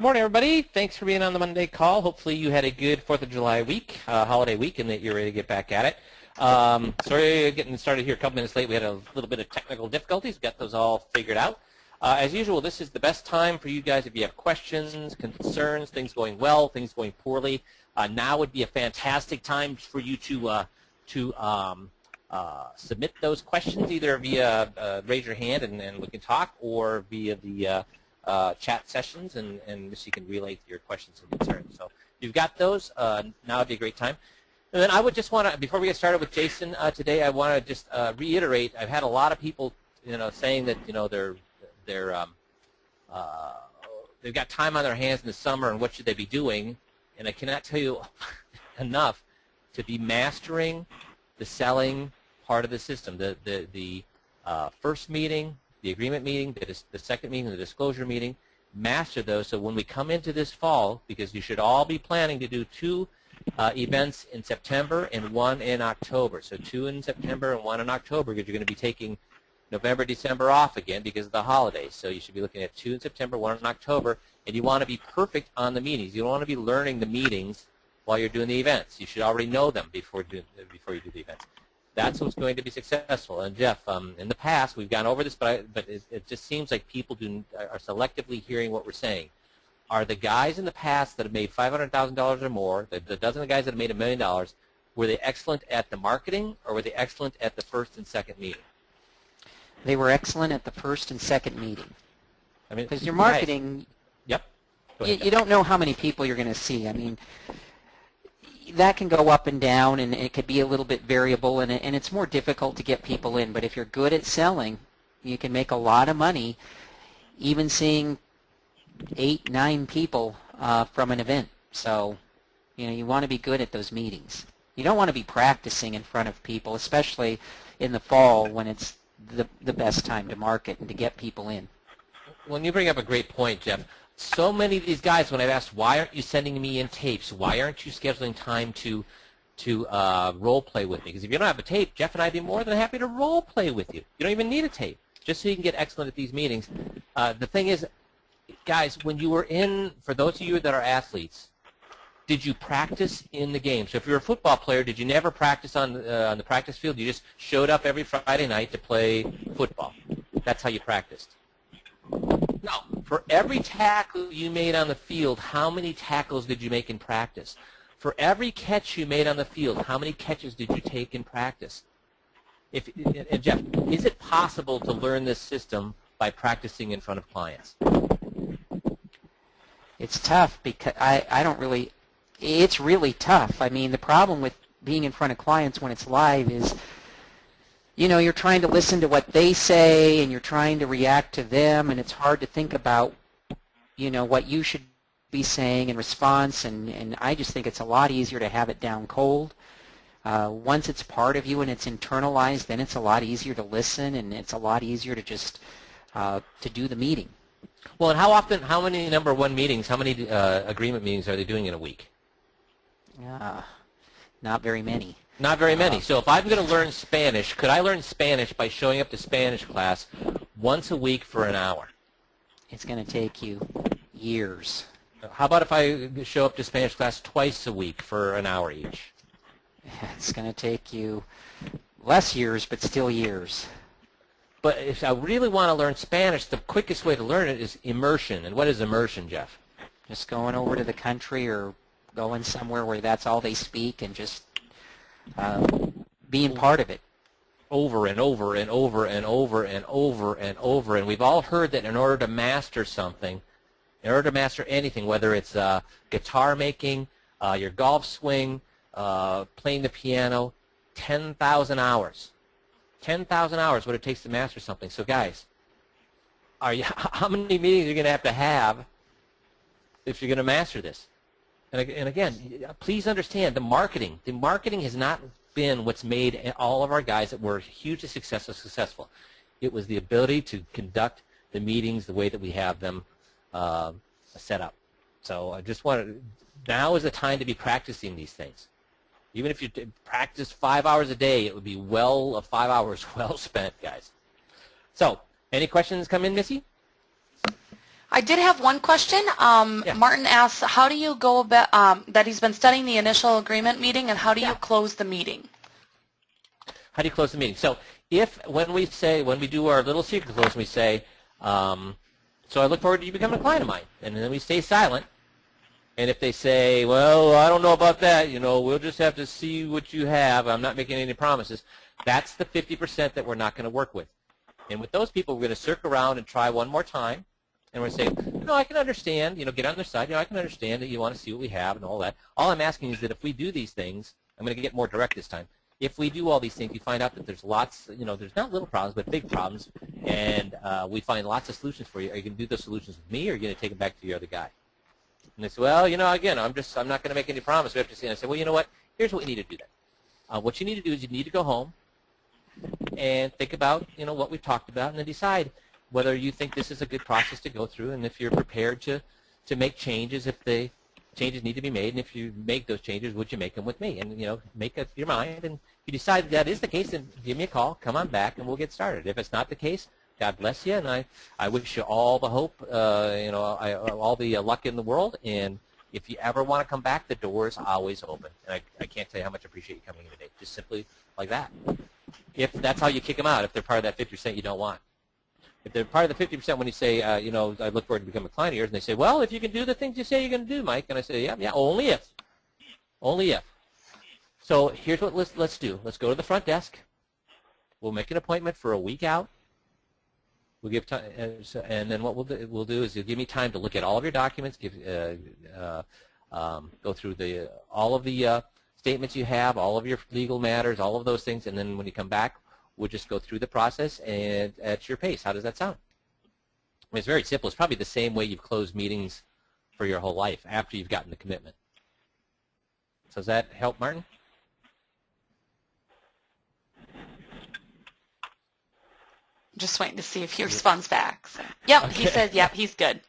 Morning, everybody. Thanks for being on the Monday call. Hopefully you had a good 4th of July week, holiday week, and that you're ready to get back at it. Sorry getting started here a couple minutes late. We had a little bit of technical difficulties. Got those all figured out. As usual, this is the best time for you guys if you have questions, concerns, things going well, things going poorly. Now would be a fantastic time for you to submit those questions either via raise your hand and we can talk, or via the chat sessions, and Missy can relay your questions and concerns. So you've got those. Now would be a great time. And then I would just want to, before we get started with Jason today, I want to just reiterate. I've had a lot of people, saying that they've got time on their hands in the summer, and what should they be doing? And I cannot tell you enough to be mastering the selling part of the system. The first meeting, the agreement meeting, the second meeting, the disclosure meeting, master those so when we come into this fall, because you should all be planning to do 2 events in September and 1 in October. So 2 in September and 1 in October, because you're going to be taking November, December off again because of the holidays. So you should be looking at 2 in September, 1 in October, and you want to be perfect on the meetings. You don't want to be learning the meetings while you're doing the events. You should already know them before you do the events. That's what's going to be successful. And Jeff, in the past, we've gone over this, but it just seems like people are selectively hearing what we're saying. Are the guys in the past that have made $500,000 or more, the dozen of guys that have made $1 million, were they excellent at the marketing, or were they excellent at the first and second meeting? They were excellent at the first and second meeting. I mean, because your marketing, yep. Go ahead, you don't know how many people you're going to see. I mean, that can go up and down, and it could be a little bit variable, and it's more difficult to get people in. But if you're good at selling, you can make a lot of money even seeing 8, 9 people from an event. So, you want to be good at those meetings. You don't want to be practicing in front of people, especially in the fall when it's the best time to market and to get people in. Well, you bring up a great point, Jeff. So many of these guys, when I've asked, why aren't you sending me in tapes? Why aren't you scheduling time to role play with me? Because if you don't have a tape, Jeff and I'd be more than happy to role play with you. You don't even need a tape, just so you can get excellent at these meetings. The thing is, guys, when you were in, for those of you that are athletes, did you practice in the game? So if you're a football player, did you never practice on the practice field? You just showed up every Friday night to play football. That's how you practiced. No. For every tackle you made on the field, how many tackles did you make in practice? For every catch you made on the field, how many catches did you take in practice? And Jeff, is it possible to learn this system by practicing in front of clients? It's tough because it's really tough. I mean, the problem with being in front of clients when it's live is, you're trying to listen to what they say, and you're trying to react to them, and it's hard to think about, what you should be saying in response, and I just think it's a lot easier to have it down cold. Once it's part of you and it's internalized, then it's a lot easier to listen, and it's a lot easier to just to do the meeting. Well, and how many number one meetings, how many agreement meetings are they doing in a week? Not very many. Not very many. So if I'm going to learn Spanish, could I learn Spanish by showing up to Spanish class once a week for an hour? It's going to take you years. How about if I show up to Spanish class twice a week for an hour each? It's going to take you less years, but still years. But if I really want to learn Spanish, the quickest way to learn it is immersion. And what is immersion, Jeff? Just going over to the country or going somewhere where that's all they speak and just being part of it. Over and over and over and over and over and over. And we've all heard that in order to master something, in order to master anything, whether it's guitar making, your golf swing, playing the piano, 10,000 hours. 10,000 hours what it takes to master something. So guys, how many meetings are you going to have if you're going to master this? And again, please understand, the marketing has not been what's made all of our guys that were hugely successful. It was the ability to conduct the meetings the way that we have them set up. So I just wanted, now is the time to be practicing these things. Even if you practice 5 hours a day, it would be 5 hours well spent, guys. So, any questions come in, Missy? I did have one question. Yeah. Martin asks, how do you go about, that he's been studying the initial agreement meeting, and how do you close the meeting? How do you close the meeting? So when we do our little secret close, we say, so I look forward to you becoming a client of mine. And then we stay silent. And if they say, well, I don't know about that, we'll just have to see what you have. I'm not making any promises. That's the 50% that we're not going to work with. And with those people, we're going to circle around and try one more time. And we're going to say, I can understand, get on their side. I can understand that you want to see what we have and all that. All I'm asking is that if we do these things, I'm going to get more direct this time. If we do all these things, you find out that there's lots, there's not little problems, but big problems, and we find lots of solutions for you. Are you going to do those solutions with me, or are you going to take them back to your other guy? And they say, well, again, I'm not going to make any promise. We have to see. And I say, well, you know what? Here's what we need to do then. What you need to do is you need to go home and think about, what we've talked about, and then decide whether you think this is a good process to go through, and if you're prepared to make changes if the changes need to be made, and if you make those changes, would you make them with me? And, make up your mind, and if you decide that is the case, then give me a call, come on back, and we'll get started. If it's not the case, God bless you, and I wish you all the hope, all the luck in the world, and if you ever want to come back, the door is always open, and I can't tell you how much I appreciate you coming in today, just simply like that. If that's how you kick them out, if they're part of that 50% you don't want. If they're part of the 50% when you say, I look forward to becoming a client of yours, and they say, well, if you can do the things you say you're going to do, Mike, and I say, yeah, only if. Only if. So here's what let's do. Let's go to the front desk. We'll make an appointment for a week out. We'll give time, and then what we'll do is you'll give me time to look at all of your documents, go through all of the statements you have, all of your legal matters, all of those things, and then when you come back, we'll just go through the process and at your pace. How does that sound? I mean, it's very simple. It's probably the same way you've closed meetings for your whole life after you've gotten the commitment. So does that help, Martin? Just waiting to see if he responds back. So. Yep, okay. He said, yep, he's good.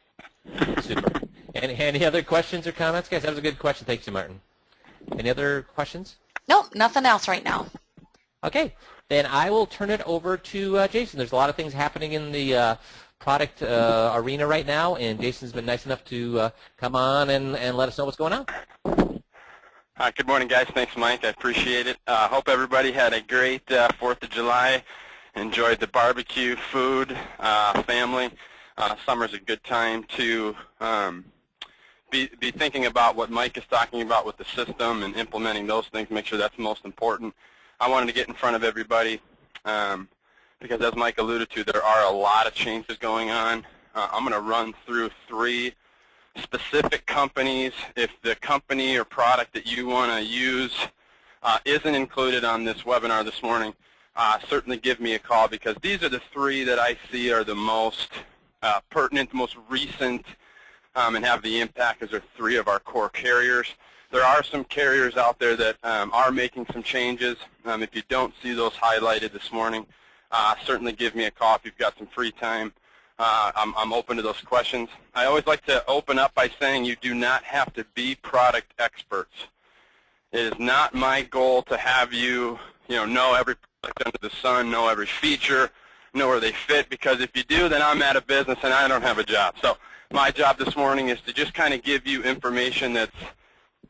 Super. Any other questions or comments? Guys, that was a good question. Thanks you, Martin. Any other questions? Nope, nothing else right now. Okay, then I will turn it over to Jason. There's a lot of things happening in the product arena right now, and Jason's been nice enough to come on and let us know what's going on. Good morning, guys. Thanks, Mike. I appreciate it. Hope everybody had a great 4th of July. Enjoyed the barbecue, food, family. Summer's a good time to be thinking about what Mike is talking about with the system and implementing those things, make sure that's most important. I wanted to get in front of everybody because, as Mike alluded to, there are a lot of changes going on. I'm going to run through 3 specific companies. If the company or product that you want to use isn't included on this webinar this morning, certainly give me a call, because these are the 3 that I see are the most pertinent, most recent, and have the impact, as are 3 of our core carriers. There are some carriers out there that are making some changes. If you don't see those highlighted this morning, certainly give me a call if you've got some free time. I'm open to those questions. I always like to open up by saying you do not have to be product experts. It is not my goal to have you, know every product under the sun, know every feature, know where they fit, because if you do, then I'm out of business and I don't have a job. So my job this morning is to just kind of give you information that's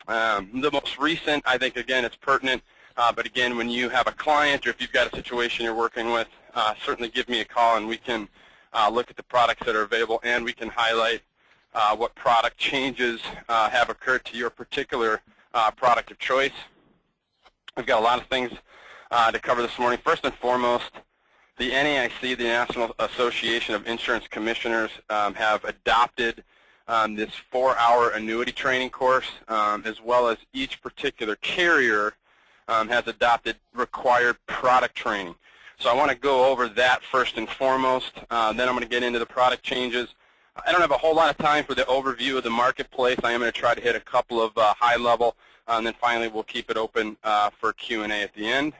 the most recent. I think, again, it's pertinent. But again, when you have a client, or if you've got a situation you're working with, certainly give me a call, and we can look at the products that are available, and we can highlight what product changes have occurred to your particular product of choice. We've got a lot of things to cover this morning. First and foremost, the NAIC, the National Association of Insurance Commissioners, have adopted this 4-hour annuity training course, as well as each particular carrier has adopted required product training. So I want to go over that first and foremost. Then I'm going to get into the product changes. I don't have a whole lot of time for the overview of the marketplace. I am going to try to hit a couple of high-level, and then finally we'll keep it open for Q&A at the end.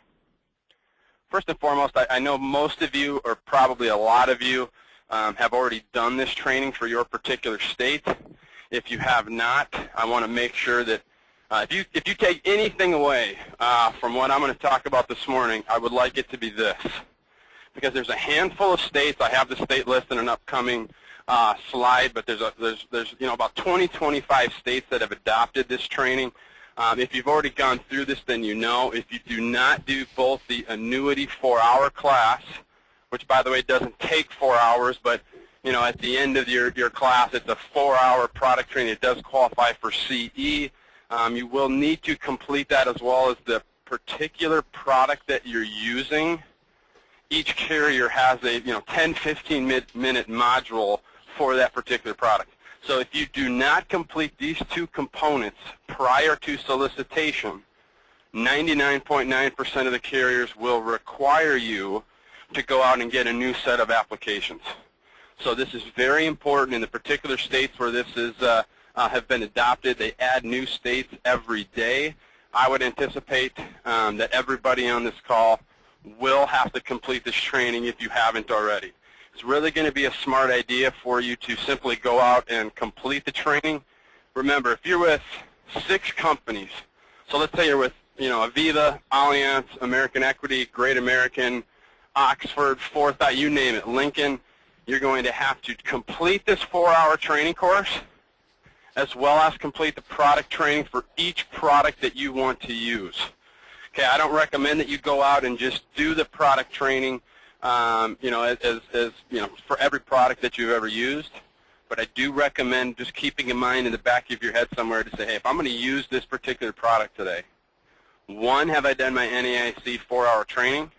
First and foremost, I know most of you, or probably a lot of you, have already done this training for your particular state. If you have not, I want to make sure that if you take anything away from what I'm going to talk about this morning, I would like it to be this. Because there's a handful of states, I have the state list in an upcoming slide, but there's about 20-25 states that have adopted this training. If you've already gone through this, then you know. If you do not do both the annuity 4-hour class, which by the way doesn't take 4 hours, but at the end of your class, it's a 4-hour product training. It does qualify for CE. You will need to complete that as well as the particular product that you're using. Each carrier has a 10-15 minute module for that particular product. So if you do not complete these two components prior to solicitation, 99.9% of the carriers will require you to go out and get a new set of applications. So this is very important in the particular states where this is have been adopted. They add new states every day. I would anticipate that everybody on this call will have to complete this training if you haven't already. It's really going to be a smart idea for you to simply go out and complete the training. Remember, if you're with 6 companies, so let's say you're with Aviva, Allianz, American Equity, Great American, Oxford, Forsyth, you name it, Lincoln, you're going to have to complete this 4-hour training course as well as complete the product training for each product that you want to use. Okay, I don't recommend that you go out and just do the product training, for every product that you've ever used. But I do recommend just keeping in mind in the back of your head somewhere to say, hey, if I'm going to use this particular product today, 1, have I done my NAIC 4-hour training?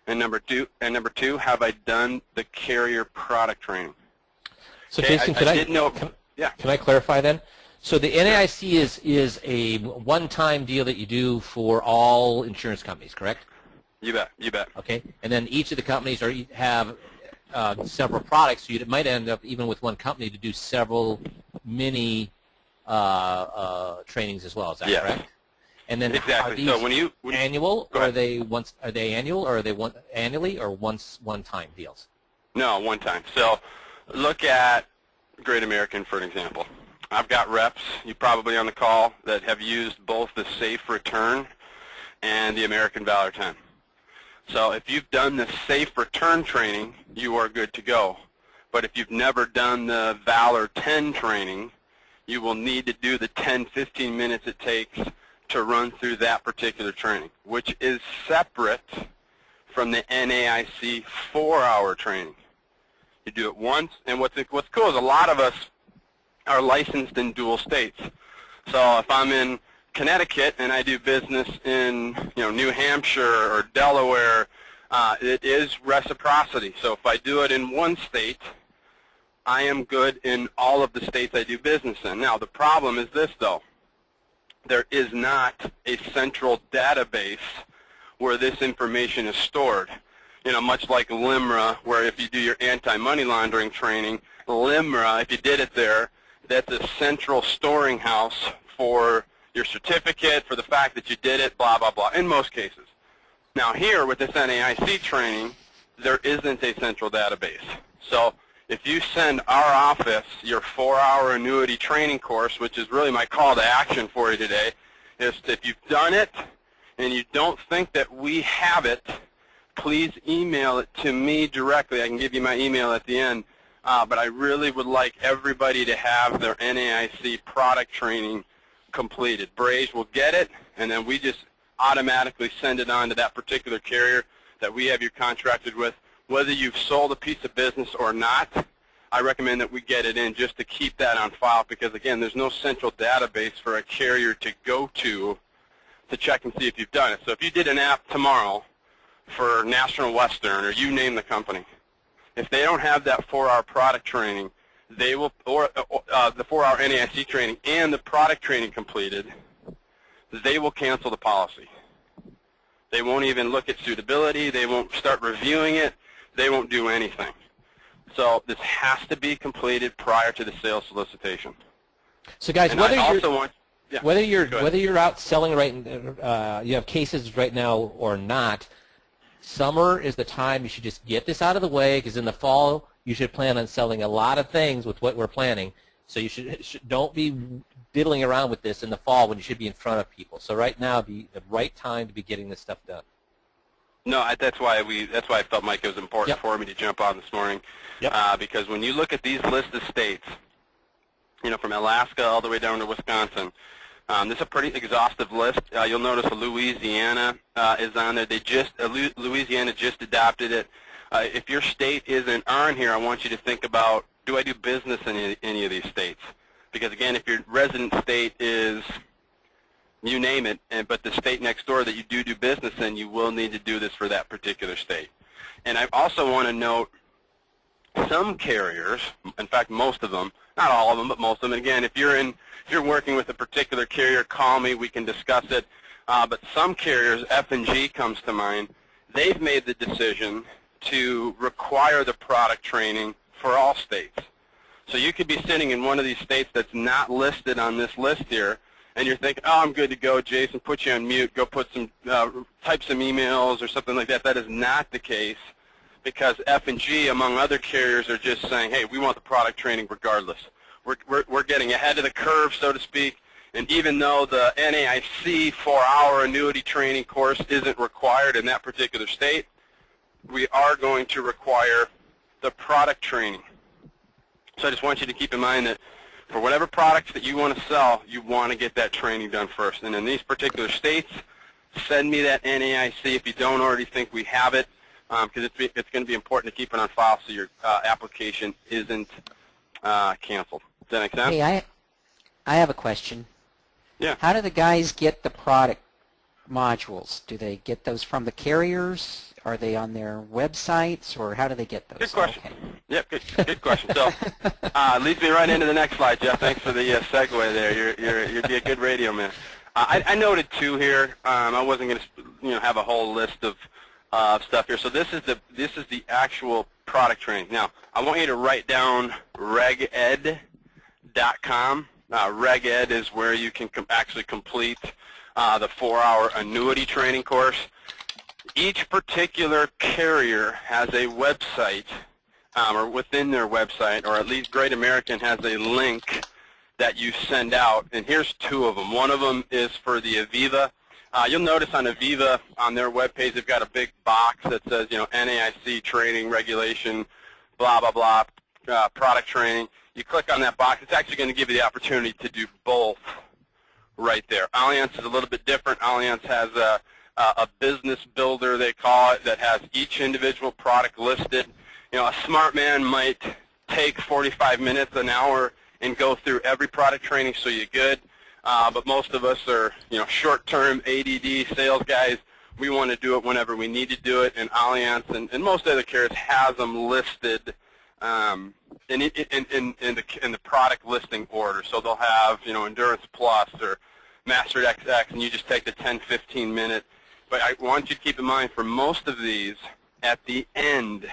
And number two, have I done the carrier product training? So okay, Jason, can I clarify then? So the NAIC is a one-time deal that you do for all insurance companies, correct? You bet. You bet. Okay, and then each of the companies have several products, so you might end up even with one company to do several mini trainings as well. Is that correct? And then exactly. Are these annual, or are they annual, or are they annually, or one-time deals? No, one time. So look at Great American for an example. I've got reps, you probably on the call, that have used both the Safe Return and the American Valor 10. So if you've done the Safe Return training, you are good to go. But if you've never done the Valor 10 training, you will need to do the 10-15 minutes it takes to run through that particular training, which is separate from the NAIC 4-hour training. You do it once, and what's cool is a lot of us are licensed in dual states. So if I'm in Connecticut and I do business in New Hampshire or Delaware, it is reciprocity. So if I do it in one state, I am good in all of the states I do business in. Now the problem is this though. There is not a central database where this information is stored. Much like LIMRA, where if you do your anti-money laundering training, LIMRA, if you did it there, that's a central storing house for your certificate, for the fact that you did it, blah, blah, blah, in most cases. Now here with this NAIC training, there isn't a central database. So if you send our office your 4-hour annuity training course, which is really my call to action for you today, is if you've done it and you don't think that we have it, please email it to me directly. I can give you my email at the end. But I really would like everybody to have their NAIC product training completed. Braze will get it, and then we just automatically send it on to that particular carrier that we have you contracted with. Whether you've sold a piece of business or not, I recommend that we get it in just to keep that on file because, again, there's no central database for a carrier to go to check and see if you've done it. So if you did an app tomorrow for National Western or you name the company, if they don't have that 4-hour product training, they will, or the 4-hour NAIC training and the product training completed, they will cancel the policy. They won't even look at suitability. They won't start reviewing it. They won't do anything. So this has to be completed prior to the sales solicitation. So guys, and whether you're out selling you have cases right now or not, summer is the time you should just get this out of the way because in the fall you should plan on selling a lot of things with what we're planning. So you don't be diddling around with this in the fall when you should be in front of people. So right now be the right time to be getting this stuff done. No, that's why I felt, Mike, it was important Yep. for me to jump on this morning. Yep. Because when you look at these list of states, from Alaska all the way down to Wisconsin, this is a pretty exhaustive list. You'll notice Louisiana is on there. Louisiana just adopted it. If your state isn't on here, I want you to think about, do I do business in any of these states? Because again, if your resident state is, you name it, but the state next door that you do business in, you will need to do this for that particular state. And I also want to note some carriers, in fact most of them, not all of them, but most of them. And again, if you're working with a particular carrier, call me, we can discuss it. But some carriers, F&G comes to mind, they've made the decision to require the product training for all states. So you could be sitting in one of these states that's not listed on this list here, and you're thinking, oh, I'm good to go, Jason, put you on mute, go put some, type some emails or something like that. That is not the case, because F&G, among other carriers, are just saying, hey, we want the product training regardless. We're getting ahead of the curve, so to speak, and even though the NAIC 4-hour annuity training course isn't required in that particular state, we are going to require the product training. So I just want you to keep in mind that for whatever products that you want to sell, you want to get that training done first. And in these particular states, send me that NAIC if you don't already think we have it, because it's going to be important to keep it on file so your application isn't canceled. Does that make sense? Hey, I have a question. Yeah. How do the guys get the product modules? Do they get those from the carriers? Are they on their websites, or how do they get those? Good question. Okay. Yep, good question. So leads me right into the next slide, Jeff. Thanks for the segue there. You'd be a good radio man. I noted two here. I wasn't going to have a whole list of stuff here. So this is the actual product training. Now I want you to write down reged.com. Reged is where you can actually complete the 4-hour annuity training course. Each particular carrier has a website, or within their website, or at least Great American has a link that you send out, and here's two of them. One of them is for the Aviva. You'll notice on Aviva, on their webpage, they've got a big box that says, NAIC training, regulation, blah, blah, blah, product training. You click on that box. It's actually going to give you the opportunity to do both right there. Allianz is a little bit different. Allianz has a business builder, they call it, that has each individual product listed. A smart man might take 45 minutes, an hour, and go through every product training so you're good. But most of us are, short-term ADD sales guys. We want to do it whenever we need to do it, and Allianz and most other carriers has them listed in the product listing order. So they'll have, Endurance Plus or Mastered XX, and you just take the 10-15 minute. But I want you to keep in mind, for most of these, at the end,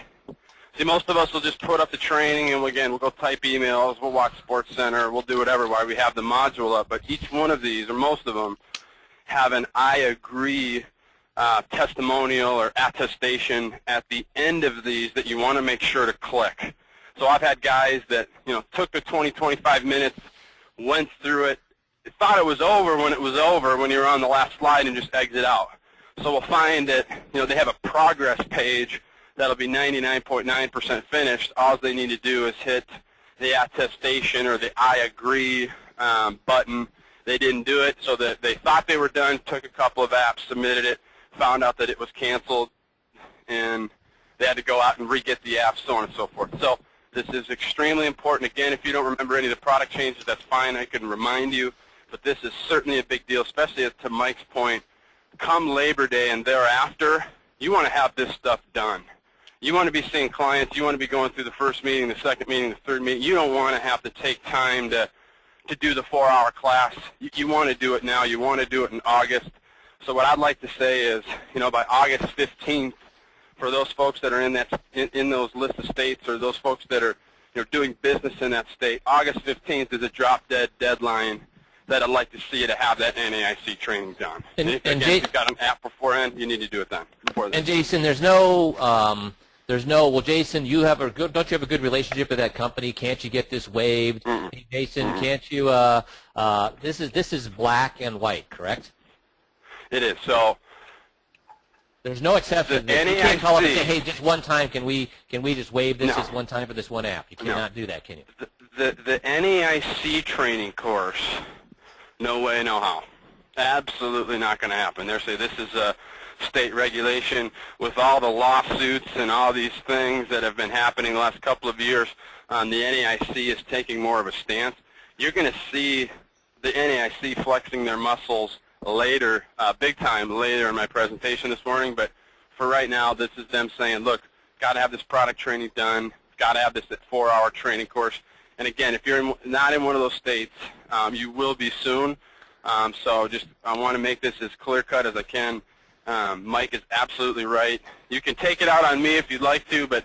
see, most of us will just put up the training, and we'll go type emails, we'll watch Sports Center, we'll do whatever while we have the module up. But each one of these, or most of them, have an I agree testimonial or attestation at the end of these that you want to make sure to click. So I've had guys that, took the 20-25 minutes, went through it, thought it was over when you're on the last slide, and just exit out. So we'll find that, they have a progress page that'll be 99.9% finished. All they need to do is hit the attestation or the I agree button. They didn't do it, so that they thought they were done, took a couple of apps, submitted it, found out that it was canceled, and they had to go out and re-get the app, so on and so forth. So this is extremely important. Again, if you don't remember any of the product changes, that's fine. I can remind you, but this is certainly a big deal, especially to Mike's point. Come Labor Day and thereafter, you want to have this stuff done. You want to be seeing clients. You want to be going through the first meeting, the second meeting, the third meeting. You don't want to have to take time to do the 4-hour class. You want to do it now. You want to do it in August. So what I'd like to say is, by August 15th, for those folks that are in those list of states, or those folks that are doing business in that state, August 15th is a drop-dead deadline that I'd like to see you to have that NAIC training done. And if you've got an app beforehand, you need to do it then. And Jason, well, Jason, don't you have a good relationship with that company? Can't you get this waived? Hey, Jason, can't you? This is black and white, correct? It is. So There's no exception. The You can't call up and NAIC say, hey, just one time, can we just waive this No. just one time for this one app? You cannot do that, can you? The NAIC training course, no way, no how. Absolutely not going to happen. They're saying this is a state regulation with all the lawsuits and all these things that have been happening the last couple of years. The NAIC is taking more of a stance. You're going to see the NAIC flexing their muscles later, big time later in my presentation this morning, but for right now, this is them saying, look, got to have this product training done, got to have this 4-hour training course. And again, if you're not in one of those states, you will be soon. So just I want to make this as clear-cut as I can. Mike is absolutely right. You can take it out on me if you'd like to, but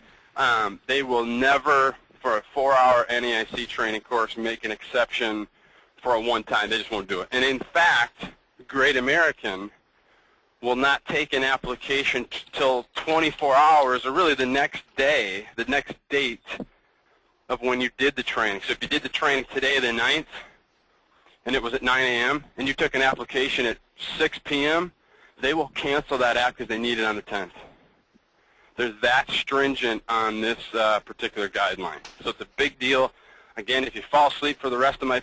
they will never, for a 4-hour NAIC training course, make an exception for a one-time. They just won't do it. And in fact, Great American will not take an application till 24 hours, or really the next day, the next date of when you did the training. So if you did the training today, the 9th, and it was at 9 a.m., and you took an application at 6 p.m., they will cancel that app because they need it on the 10th. They're that stringent on this particular guideline. So it's a big deal. Again, if you fall asleep for the rest of my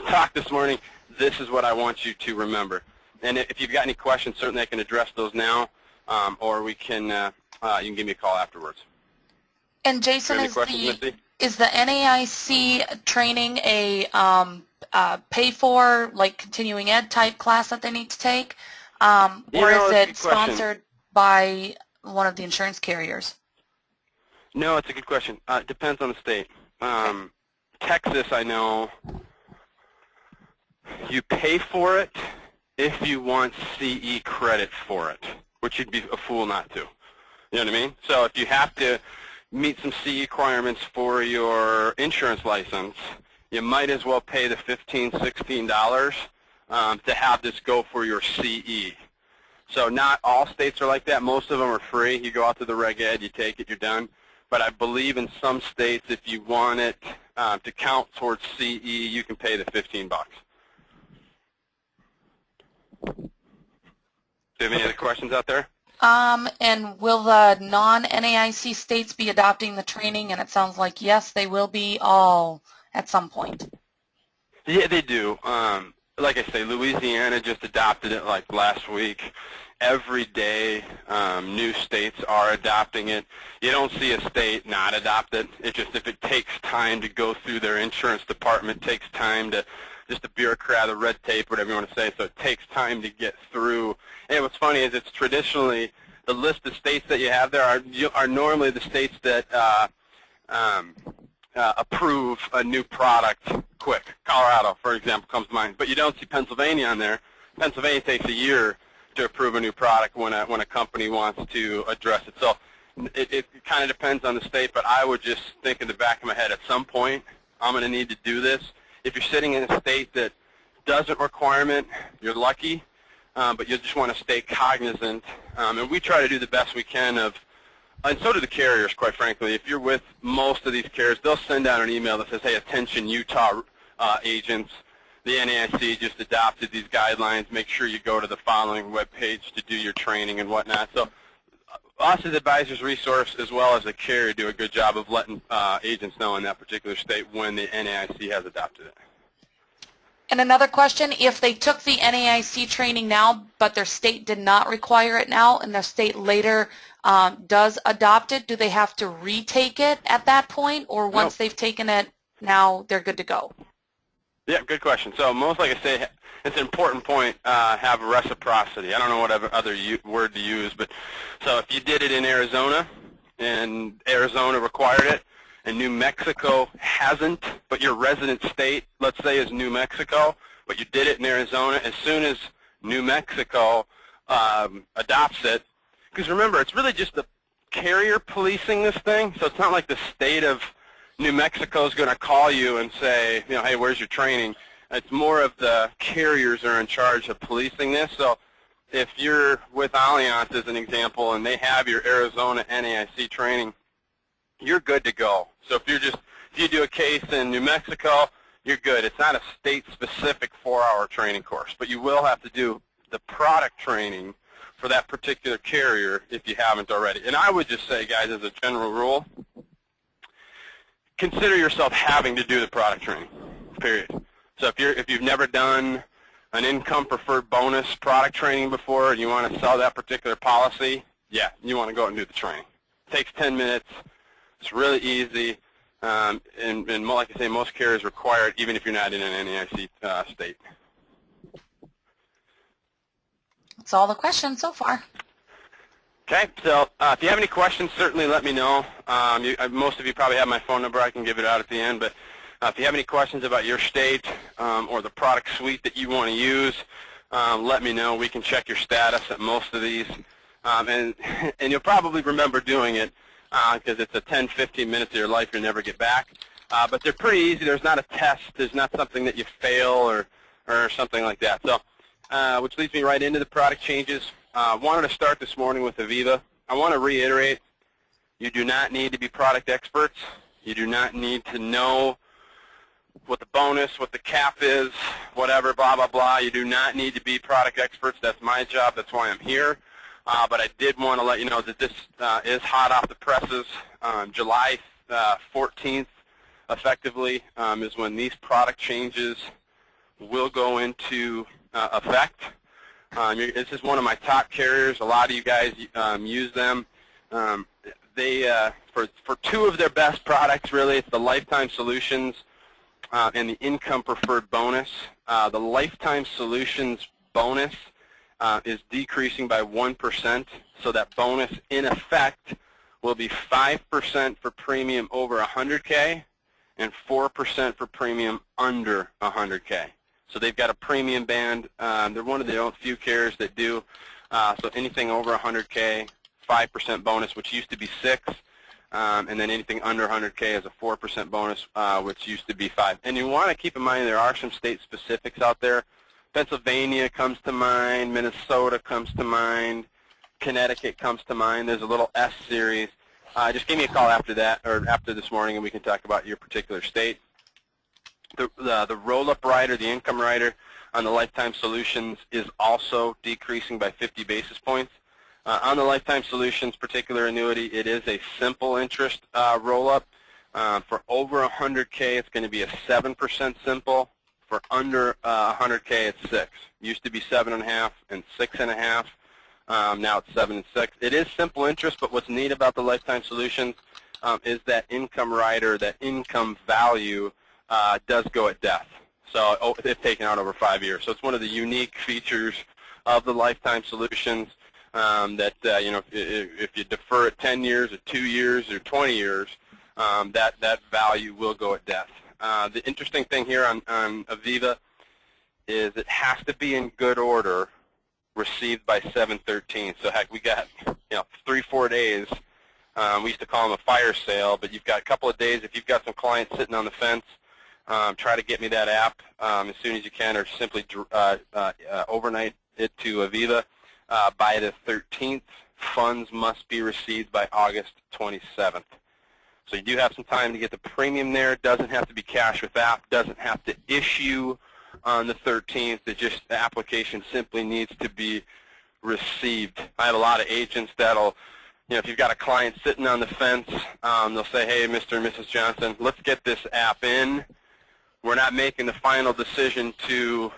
talk this morning, this is what I want you to remember. And if you've got any questions, certainly I can address those now, or we can you can give me a call afterwards. And Jason, Any questions, Misty? is the NAIC training a pay for, like, continuing ed type class that they need to take, or is that's a it good question. sponsored by one of the insurance carriers? No, it's a good question. It depends on the state. Texas, I know, you pay for it if you want CE credit for it, which you'd be a fool not to. You know what I mean? So if you have to meet some CE requirements for your insurance license, you might as well pay the $15, $16 to have this go for your CE. So not all states are like that. Most of them are free. You go out to the Reg Ed, you take it, you're done. But I believe in some states, if you want it to count towards CE, you can pay the $15. Do you have any other questions out there? And will the non-NAIC states be adopting the training? And it sounds like, yes, they will be all at some point. Yeah, they do. Like I say, Louisiana just adopted it like last week. Every day, new states are adopting it. You don't see a state not adopt it. It's just if it takes time to go through their insurance department, takes time to just the bureaucrat, the red tape, whatever you want to say, so it takes time to get through. And what's funny is it's traditionally, the list of states that you have there are normally the states that approve a new product quick. Colorado, for example, comes to mind. But you don't see Pennsylvania on there. Pennsylvania takes a year to approve a new product when a company wants to address it. So it kind of depends on the state, but I would just think in the back of my head, at some point, I'm going to need to do this. If you're sitting in a state that doesn't requirement, you're lucky, but you just want to stay cognizant. And we try to do the best we can of, and so do the carriers, quite frankly. If you're with most of these carriers, they'll send out an email that says, hey, attention Utah agents, the NAIC just adopted these guidelines. Make sure you go to the following webpage to do your training and whatnot. So us as advisors resource as well as the carrier do a good job of letting agents know in that particular state when the NAIC has adopted it. And another question, if they took the NAIC training now, but their state did not require it now, and their state later does adopt it, do they have to retake it at that point, or once they've taken it, now they're good to go? Yeah, good question. So most, like I say, it's an important point, have reciprocity. I don't know what other word to use, but so if you did it in Arizona and Arizona required it and New Mexico hasn't, but your resident state, let's say, is New Mexico, but you did it in Arizona, as soon as New Mexico adopts it, because remember, it's really just the carrier policing this thing, so it's not like the state of New Mexico is going to call you and say, you know, hey, where's your training? It's more of the carriers are in charge of policing this. So if you're with Allianz, as an example, and they have your Arizona NAIC training, you're good to go. So if you do a case in New Mexico, you're good. It's not a state-specific 4-hour training course, but you will have to do the product training for that particular carrier if you haven't already. And I would just say, guys, as a general rule, consider yourself having to do the product training, period. So if you've never done an income preferred bonus product training before and you want to sell that particular policy, yeah, you want to go out and do the training. It takes 10 minutes. It's really easy. And like I say, most carriers require it even if you're not in an NAIC state. That's all the questions so far. Okay, so if you have any questions, certainly let me know. Most of you probably have my phone number. I can give it out at the end. But if you have any questions about your state or the product suite that you want to use, let me know. We can check your status at most of these. And you'll probably remember doing it because it's a 10, 15 minutes of your life you'll never get back. But they're pretty easy. There's not a test. There's not something that you fail or something like that. So, which leads me right into the product changes. Wanted to start this morning with Aviva. I want to reiterate, you do not need to be product experts. You do not need to know what the bonus, what the cap is, whatever, blah, blah, blah. You do not need to be product experts. That's my job. That's why I'm here. But I did want to let you know that this is hot off the presses. July 14th, effectively, is when these product changes will go into effect. This is one of my top carriers. A lot of you guys use them. For two of their best products, really, it's the Lifetime Solutions and the Income Preferred Bonus. The Lifetime Solutions bonus is decreasing by 1%, so that bonus, in effect, will be 5% for premium over 100K and 4% for premium under 100K. So they've got a premium band. They're one of the few carriers that do. So anything over 100K, 5% bonus, which used to be 6, and then anything under 100K is a 4% bonus, which used to be 5. And you want to keep in mind there are some state specifics out there. Pennsylvania comes to mind, Minnesota comes to mind, Connecticut comes to mind. There's a little S series. Just give me a call after that, or after this morning, and we can talk about your particular state. The roll-up rider, the income rider on the Lifetime Solutions is also decreasing by 50 basis points. On the Lifetime Solutions particular annuity, it is a simple interest roll-up. For over 100K, it's going to be a 7% simple. For under 100K, it's 6. Used to be 7.5 and 6.5. Now it's 7 and 6. It is simple interest, but what's neat about the Lifetime Solutions is that income rider, that income value, does go at death. So it's taken out over 5 years. So it's one of the unique features of the Lifetime Solutions that, if you defer it 10 years or 2 years or 20 years, that value will go at death. The interesting thing here on Aviva is it has to be in good order received by 7/13. So heck, we got 3-4 days. We used to call them a fire sale, but you've got a couple of days. If you've got some clients sitting on the fence, try to get me that app as soon as you can, or simply overnight it to Aviva. By the 13th, funds must be received by August 27th. So you do have some time to get the premium there. It doesn't have to be cash with app. Doesn't have to issue on the 13th. The application simply needs to be received. I have a lot of agents that'll, if you've got a client sitting on the fence, they'll say, hey, Mr. and Mrs. Johnson, let's get this app in. We're not making the final decision to,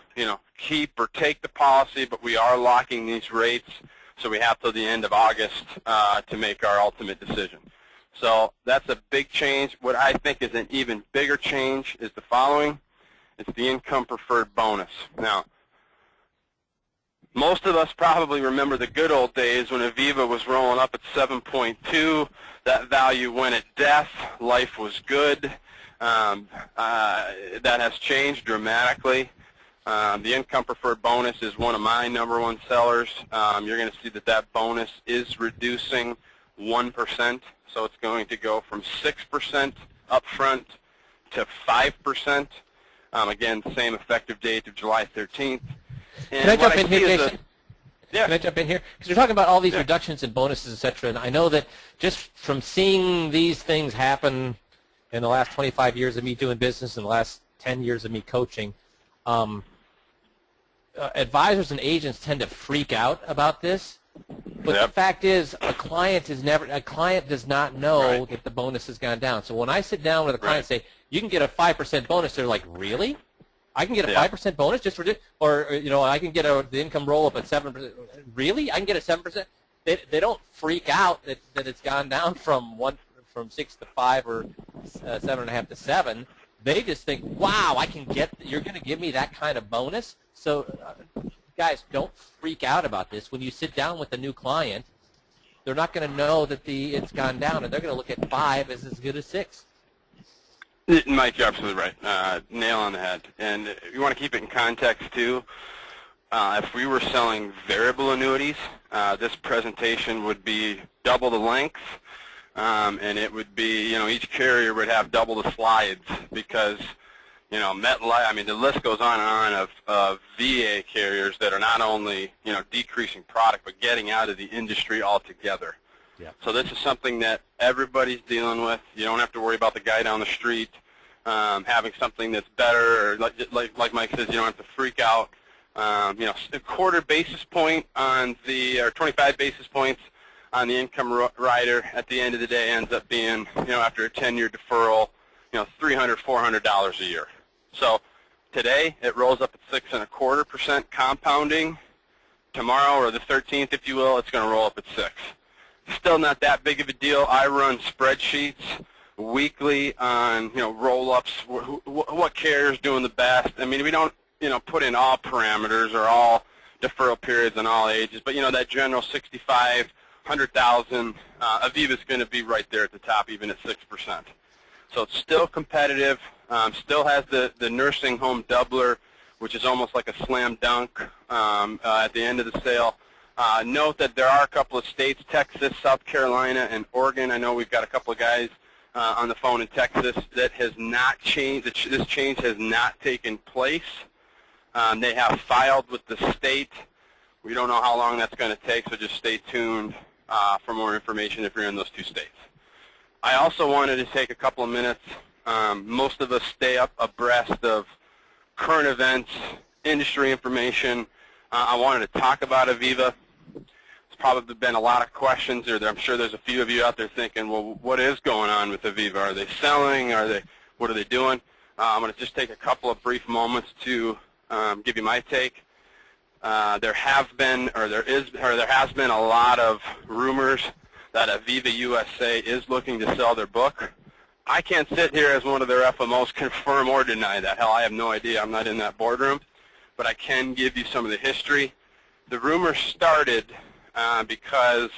keep or take the policy, but we are locking these rates, so we have till the end of August to make our ultimate decision. So that's a big change. What I think is an even bigger change is the following. It's the income preferred bonus. Now, most of us probably remember the good old days when Aviva was rolling up at 7.2. That value went at death. Life was good. That has changed dramatically. The income preferred bonus is one of my #1 sellers. You're going to see that bonus is reducing 1%. So it's going to go from 6% up front to 5%. Again, same effective date of July 13th. And can I jump in here, Jason? Yeah. Can I jump in here? Because you're talking about all these reductions in bonuses, et cetera, and I know that just from seeing these things happen in the last 25 years of me doing business and the last 10 years of me coaching, advisors and agents tend to freak out about this. But Yep. the fact is, a client does not know Right. that the bonus has gone down. So when I sit down with a client and say, you can get a 5% bonus, they're like, really? I can get a Yeah. 5% bonus just for this? Or, I can get the income roll up at 7%. Really? I can get a 7%? They don't freak out that it's gone down from 6 to 5 or 7.5 to 7. They just think, wow, you're going to give me that kind of bonus? So, guys, don't freak out about this. When you sit down with a new client, they're not going to know that it's gone down, and they're going to look at 5 as good as 6. Mike, you're absolutely right. Nail on the head. And you want to keep it in context, too. If we were selling variable annuities, this presentation would be double the length, and it would be, each carrier would have double the slides because, MetLife, the list goes on and on of VA carriers that are not only, decreasing product, but getting out of the industry altogether. Yeah. So this is something that everybody's dealing with. You don't have to worry about the guy down the street having something that's better, or like Mike says, you don't have to freak out. A quarter basis point on or 25 basis points on the income rider at the end of the day ends up being, after a 10-year deferral, $300, $400 a year. So today it rolls up at 6.25% compounding. Tomorrow, or the 13th, if you will, it's going to roll up at 6. Still not that big of a deal. I run spreadsheets weekly on, roll-ups, what carrier's doing the best. We don't, put in all parameters or all deferral periods and all ages, but, that general 65, 100,000, Aviva's going to be right there at the top, even at 6%. So it's still competitive, still has the nursing home doubler, which is almost like a slam dunk at the end of the sale. Note that there are a couple of states, Texas, South Carolina, and Oregon. I know we've got a couple of guys on the phone in Texas that has not changed. This change has not taken place. They have filed with the state. We don't know how long that's going to take, so just stay tuned for more information if you're in those 2 states. I also wanted to take a couple of minutes. Most of us stay abreast of current events, industry information. I wanted to talk about Aviva. There's probably been a lot of questions. I'm sure there's a few of you out there thinking, well, what is going on with Aviva? Are they selling? What are they doing? I'm going to just take a couple of brief moments to give you my take. There has been a lot of rumors that Aviva USA is looking to sell their book. I can't sit here as one of their FMOs confirm or deny that. Hell, I have no idea. I'm not in that boardroom. But I can give you some of the history. The rumor started because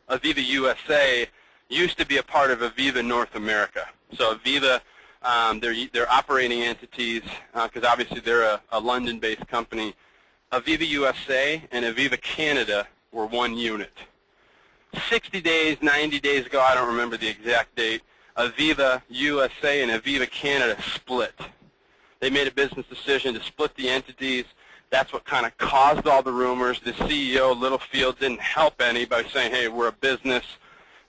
Aviva USA used to be a part of Aviva North America. So Aviva, their operating entities, because obviously they're a London-based company, Aviva USA and Aviva Canada were one unit. 60 days, 90 days ago, I don't remember the exact date, Aviva USA and Aviva Canada split. They made a business decision to split the entities. That's what kind of caused all the rumors. The CEO, Littlefield, didn't help any by saying, hey, we're a business.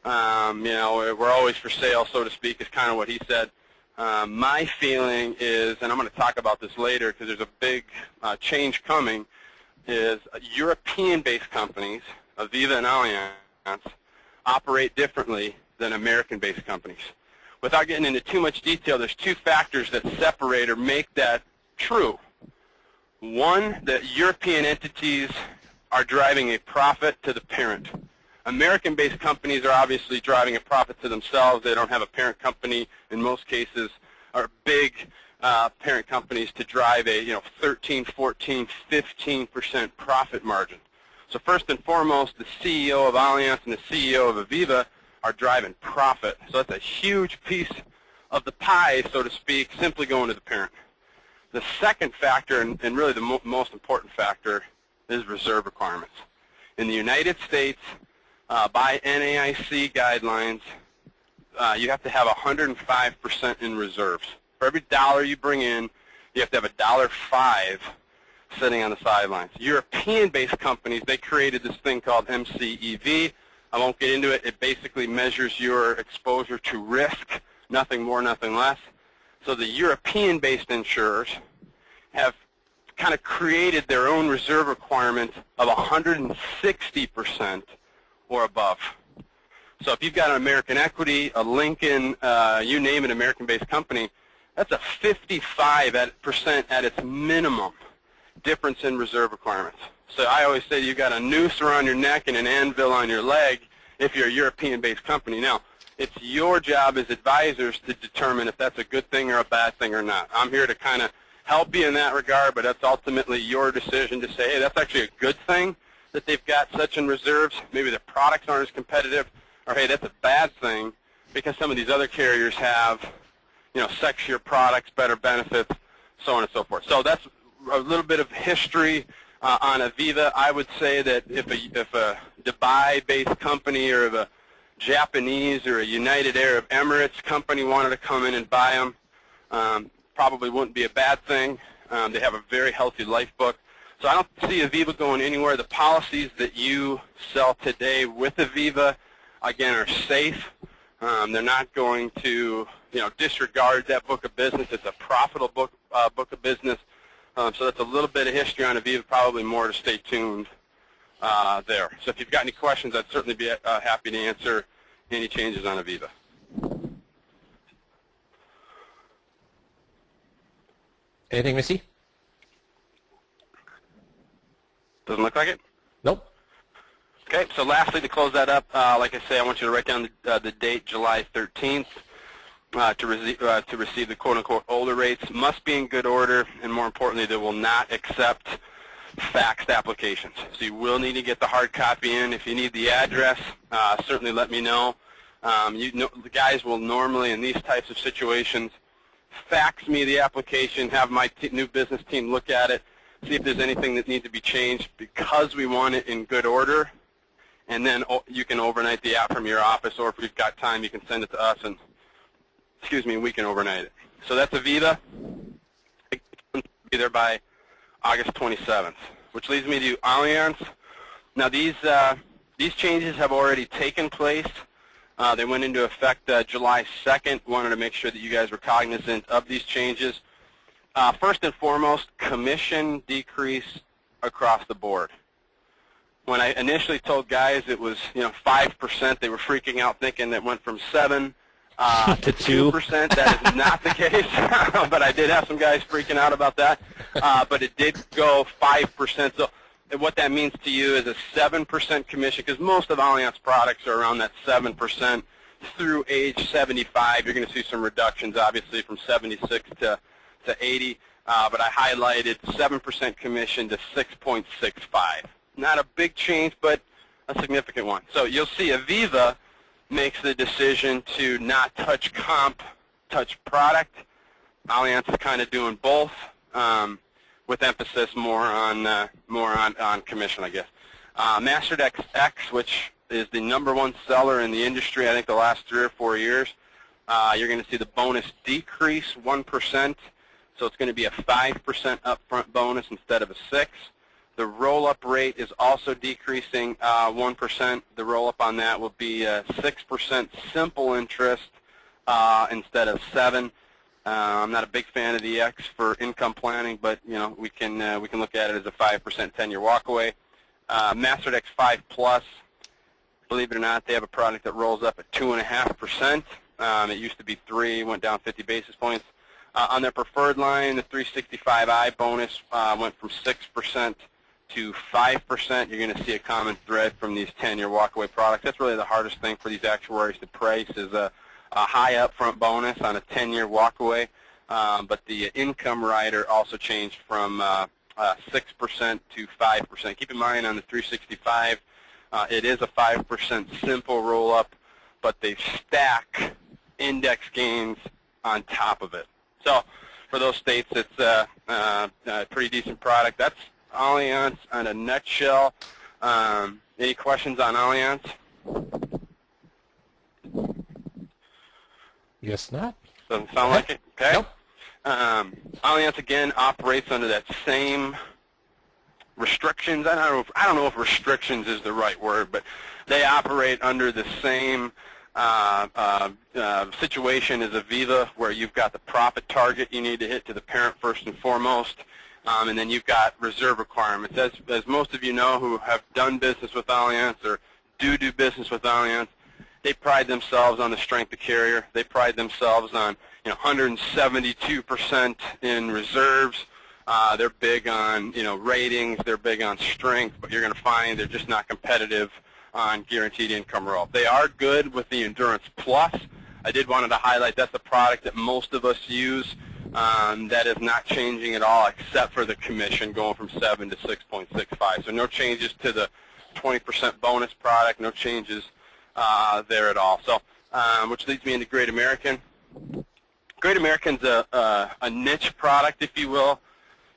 We're always for sale, so to speak, is kind of what he said. My feeling is, and I'm going to talk about this later because there's a big change coming, is European-based companies, Aviva and Allianz, operate differently than American-based companies. Without getting into too much detail, there's 2 factors that separate or make that true. One, that European entities are driving a profit to the parent. American-based companies are obviously driving a profit to themselves. They don't have a parent company. In most cases, are big parent companies to drive a 13, 14, 15% profit margin. So first and foremost, the CEO of Allianz and the CEO of Aviva are driving profit. So that's a huge piece of the pie, so to speak, simply going to the parent. The second factor, and really the most important factor, is reserve requirements. In the United States, by NAIC guidelines, you have to have 105% in reserves. For every dollar you bring in, you have to have $1.05 sitting on the sidelines. European-based companies, they created this thing called MCEV. I won't get into it. It basically measures your exposure to risk, nothing more, nothing less. So the European-based insurers have kind of created their own reserve requirement of 160% or above. So if you've got an American Equity, a Lincoln, you name it, American-based company, that's a 55% at its minimum difference in reserve requirements. So I always say you've got a noose around your neck and an anvil on your leg if you're a European-based company. Now, it's your job as advisors to determine if that's a good thing or a bad thing or not. I'm here to kind of help you in that regard, but that's ultimately your decision to say, hey, that's actually a good thing that they've got such in reserves. Maybe the products aren't as competitive, or hey, that's a bad thing because some of these other carriers have, you know, sexier products, better benefits, so on and so forth. So that's a little bit of history on Aviva. I would say that if a Dubai-based company or if a Japanese or a United Arab Emirates company wanted to come in and buy them, probably wouldn't be a bad thing. They have a very healthy life book. So I don't see Aviva going anywhere. The policies that you sell today with Aviva, again, are safe. They're not going to, you know, disregard that book of business. It's a profitable book of business. So that's a little bit of history on Aviva, probably more to stay tuned there. So if you've got any questions, I'd certainly be happy to answer any changes on Aviva. Anything, Missy? Doesn't look like it? Nope. Okay, so lastly, to close that up, like I say, I want you to write down the date, July 13th, to receive the quote-unquote older rates. Must be in good order, and more importantly, they will not accept faxed applications. So you will need to get the hard copy in. If you need the address, certainly let me know. The guys will normally, in these types of situations, fax me the application, have my new business team look at it, see if there's anything that needs to be changed because we want it in good order. And then you can overnight the app from your office, or if we've got time, you can send it to us, and we can overnight it. So that's Aviva. It'll be there by August 27th, which leads me to Allianz. Now these changes have already taken place. They went into effect July 2nd. Wanted to make sure that you guys were cognizant of these changes. First and foremost, commission decrease across the board. When I initially told guys it was 5%, they were freaking out thinking that went from 7 to 2%. That is not the case, but I did have some guys freaking out about that. But it did go 5%. So what that means to you is a 7% commission, because most of Allianz products are around that 7% through age 75. You're going to see some reductions, obviously, from 76 to 80. But I highlighted 7% commission to 6.65. Not a big change, but a significant one. So you'll see Aviva makes the decision to not touch comp, touch product. Allianz is kind of doing both, with emphasis more on commission, I guess. Masterdex X, which is the #1 seller in the industry, I think the last 3 or 4 years, you're going to see the bonus decrease 1%. So it's going to be a 5% upfront bonus instead of a 6%. The roll-up rate is also decreasing 1%. The roll-up on that will be 6% simple interest instead of 7%. I'm not a big fan of the X for income planning, but we can look at it as a 5% 10-year walkaway. Masterdex 5 Plus, believe it or not, they have a product that rolls up at 2.5%. It used to be 3, went down 50 basis points. On their preferred line, the 365i bonus went from 6% to 5%. You're going to see a common thread from these 10-year walkaway products. That's really the hardest thing for these actuaries to price, is a high upfront bonus on a 10-year walkaway. But the income rider also changed from 6% to 5%. Keep in mind on the 365, it is a 5% simple roll-up, but they stack index gains on top of it. So for those states, it's a pretty decent product. That's Allianz in a nutshell. Any questions on Allianz? Guess not. Doesn't sound like it. Okay. Nope. Allianz again operates under that same restrictions. I don't know if restrictions is the right word, but they operate under the same situation as Aviva, where you've got the profit target you need to hit to the parent first and foremost, and then you've got reserve requirements. As most of you know who have done business with Allianz or do business with Allianz, they pride themselves on the strength of carrier. They pride themselves on 172% in reserves. They're big on ratings. They're big on strength, but you're going to find they're just not competitive on guaranteed income roll-up. They are good with the Endurance Plus. I did wanted to highlight that's a product that most of us use. That is not changing at all except for the commission going from 7 to 6.65. So no changes to the 20% bonus product, no changes there at all. So, which leads me into Great American. Great American's a niche product, if you will.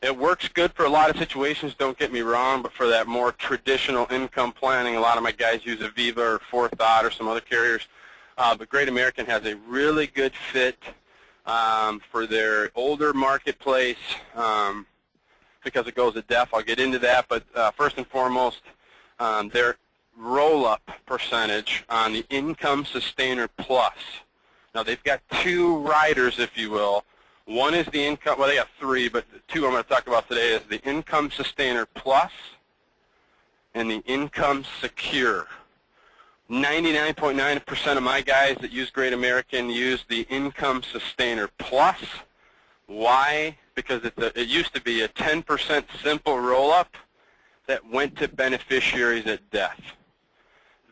It works good for a lot of situations, don't get me wrong, but for that more traditional income planning, a lot of my guys use Aviva or Forethought or some other carriers. But Great American has a really good fit for their older marketplace because it goes to death. I'll get into that, but first and foremost, their roll-up percentage on the Income Sustainer Plus. Now, they've got two riders, if you will. One is the income, well, they got three, but the two I'm going to talk about today is the Income Sustainer Plus and the Income Secure. 99.9% of my guys that use Great American use the Income Sustainer Plus. Why? Because it used to be a 10% simple roll-up that went to beneficiaries at death.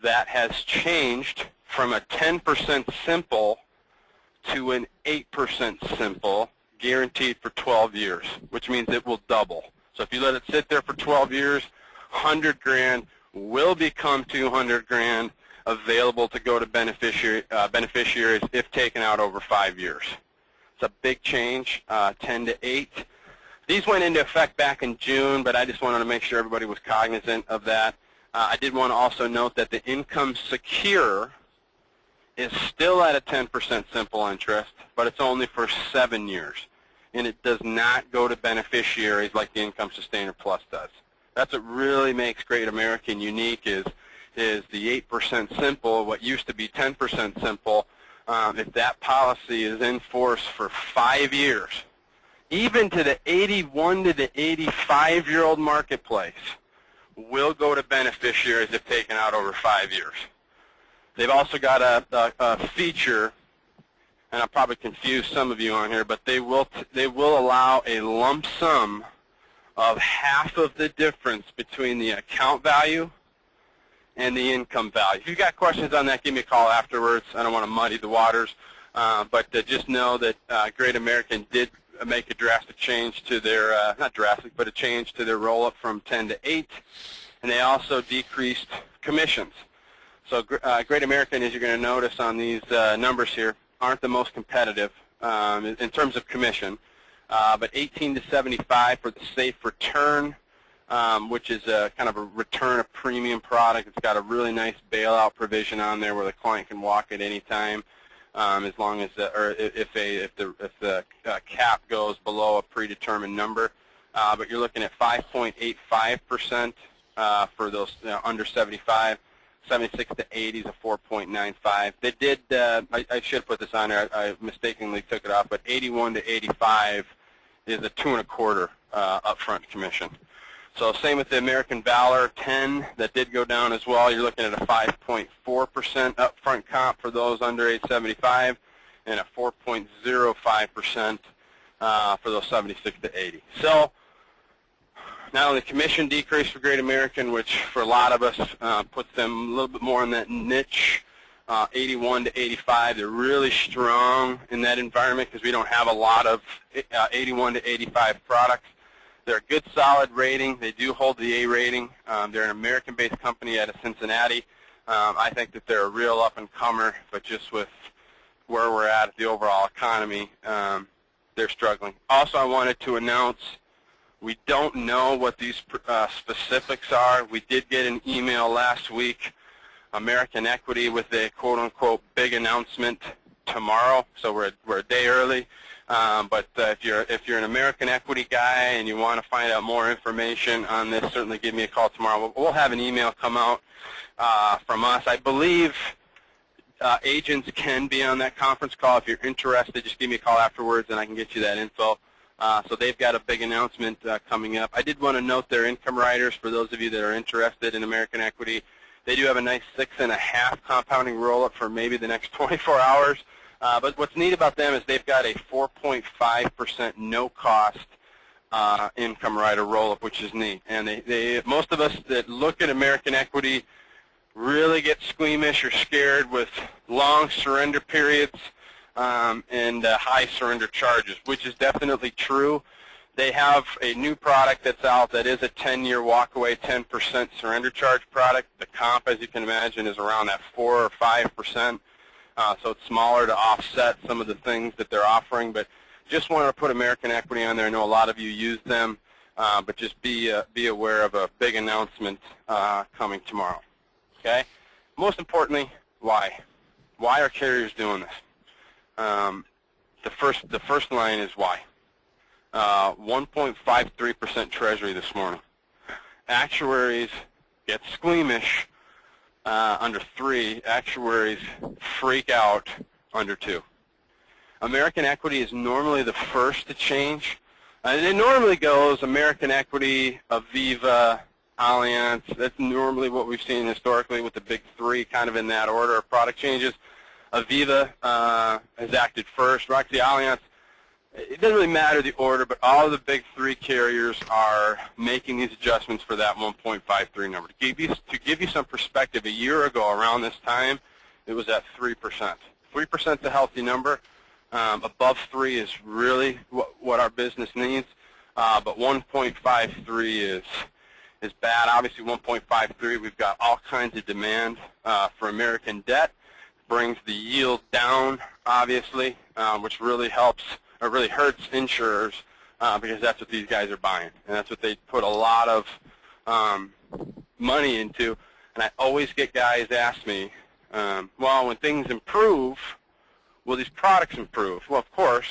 That has changed from a 10% simple to an 8% simple, guaranteed for 12 years, which means it will double. So if you let it sit there for 12 years, 100 grand will become 200 grand available to go to beneficiaries if taken out over 5 years. It's a big change, 10 to 8. These went into effect back in June, but I just wanted to make sure everybody was cognizant of that. I did want to also note that the Income Secure is still at a 10% simple interest, but it's only for 7 years, and it does not go to beneficiaries like the Income Sustainer Plus does. That's what really makes Great American unique is the 8% simple, what used to be 10% simple. If that policy is in force for 5 years, even to the 81 to the 85-year-old marketplace, will go to beneficiaries if taken out over 5 years. They've also got a feature, and I'll probably confuse some of you on here, but they will allow a lump sum of half of the difference between the account value and the income value. If you've got questions on that, give me a call afterwards. I don't want to muddy the waters, but just know that Great American did make a drastic change to their, not drastic, but a change to their roll-up from 10 to 8, and they also decreased commissions. So Great American, as you're going to notice on these numbers here, aren't the most competitive in terms of commission, but 18 to 75 for the safe return, which is a kind of a return of premium product. It's got a really nice bailout provision on there where the client can walk at any time, as long as if the cap goes below a predetermined number. But you're looking at 5.85% for those under 75. 76 to 80 is a 4.95. They did, I should put this on there, I mistakenly took it off, but 81 to 85 is a 2.25 upfront commission. So same with the American Valor 10, that did go down as well. You're looking at a 5.4% upfront comp for those under age 75 and a 4.05% for those 76 to 80. So not only commission decrease for Great American, which for a lot of us puts them a little bit more in that niche, 81 to 85. They're really strong in that environment because we don't have a lot of 81 to 85 products. They're a good, solid rating. They do hold the A rating. They're an American-based company out of Cincinnati. I think that they're a real up-and-comer, but just with where we're at the overall economy, they're struggling. Also, I wanted to announce we don't know what these specifics are. We did get an email last week, American Equity, with a quote-unquote big announcement tomorrow, so we're a day early. But if you're an American Equity guy and you want to find out more information on this, certainly give me a call tomorrow. We'll have an email come out from us. I believe agents can be on that conference call. If you're interested, just give me a call afterwards and I can get you that info. So they've got a big announcement coming up. I did want to note their income riders for those of you that are interested in American Equity. They do have a nice 6.5 compounding roll-up for maybe the next 24 hours. But what's neat about them is they've got a 4.5% no-cost income rider roll-up, which is neat. And most of us that look at American Equity really get squeamish or scared with long surrender periods and high surrender charges, which is definitely true. They have a new product that's out that is a 10-year walk-away 10% surrender charge product. The comp, as you can imagine, is around that 4 or 5%. So it's smaller to offset some of the things that they're offering. But just wanted to put American Equity on there. I know a lot of you use them, but just be aware of a big announcement coming tomorrow. Okay. Most importantly, why? Why are carriers doing this? The first line is why. 1.53% Treasury this morning. Actuaries get squeamish under 3. Actuaries freak out under 2. American Equity is normally the first to change. And it normally goes American Equity, Aviva, Allianz. That's normally what we've seen historically with the big 3, kind of in that order of product changes. Aviva has acted first. Actually, Allianz, it doesn't really matter the order, but all of the big 3 carriers are making these adjustments for that 1.53 number. To give you some perspective, a year ago around this time, it was at 3%. 3% is a healthy number. Above 3 is really what our business needs, but 1.53 is bad. Obviously, 1.53, we've got all kinds of demand for American debt. Brings the yield down, obviously, which really helps or really hurts insurers because that's what these guys are buying, and that's what they put a lot of money into. And I always get guys ask me, well, when things improve, will these products improve? Well, of course.